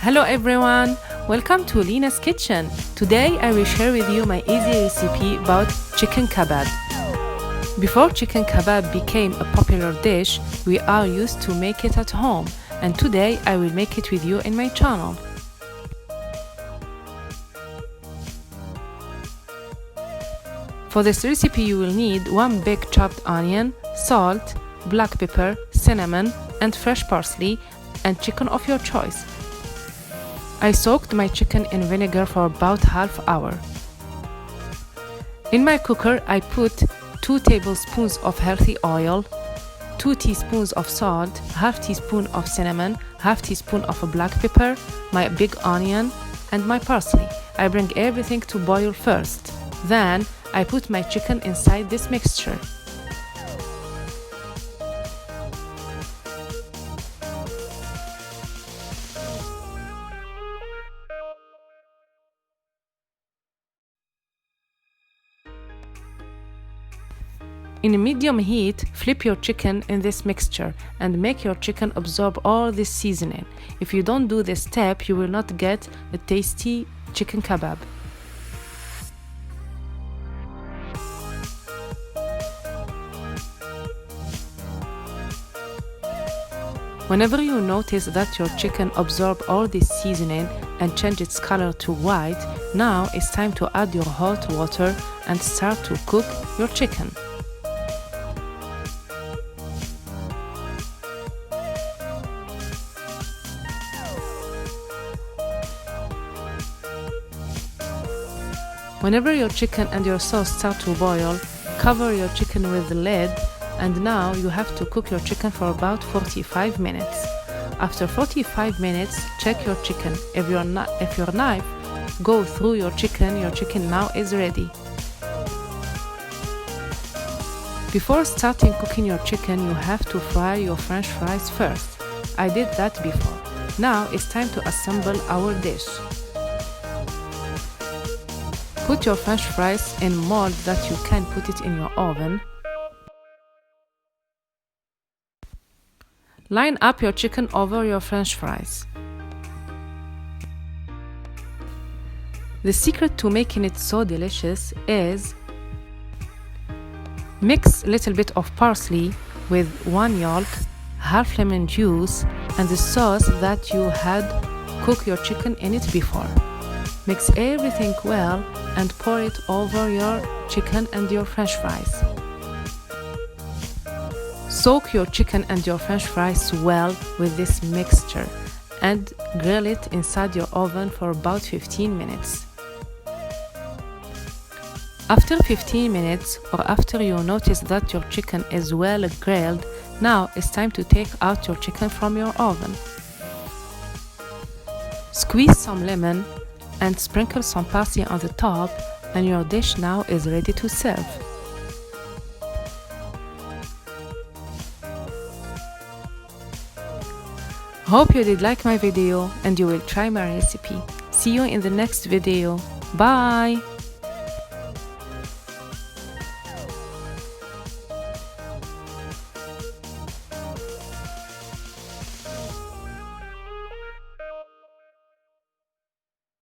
Hello everyone, welcome to Lina's Kitchen. Today I will share with you my easy recipe about chicken kebab. Before chicken kebab became a popular dish, we are used to make it at home, and today I will make it with you in my channel. For this recipe you will need 1 big chopped onion, salt, black pepper, cinnamon, and fresh parsley, and chicken of your choice. I soaked my chicken in vinegar for about half hour. In my cooker I put 2 tablespoons of healthy oil, 2 teaspoons of salt, half teaspoon of cinnamon, half teaspoon of black pepper, my big onion, and my parsley. I bring everything to boil first. Then I put my chicken inside this mixture. In a medium heat, flip your chicken in this mixture and make your chicken absorb all this seasoning. If you don't do this step, you will not get a tasty chicken kebab. Whenever you notice that your chicken absorbs all this seasoning and change its color to white, now it's time to add your hot water and start to cook your chicken. Whenever your chicken and your sauce start to boil, cover your chicken with the lid, and now you have to cook your chicken for about 45 minutes. After 45 minutes, check your chicken. If your knife go through your chicken now is ready. Before starting cooking your chicken, you have to fry your French fries first. I did that before. Now it's time to assemble our dish. Put your French fries in mold that you can put it in your oven. Line up your chicken over your French fries. The secret to making it so delicious is mix a little bit of parsley with 1 yolk, half lemon juice, and the sauce that you had cooked your chicken in it before. Mix everything well and pour it over your chicken and your French fries. Soak your chicken and your French fries well with this mixture and grill it inside your oven for about 15 minutes. After 15 minutes, or after you notice that your chicken is well grilled, now it's time to take out your chicken from your oven. Squeeze some lemon and sprinkle some parsley on the top, and your dish now is ready to serve. Hope you did like my video and you will try my recipe. See you in the next video. Bye!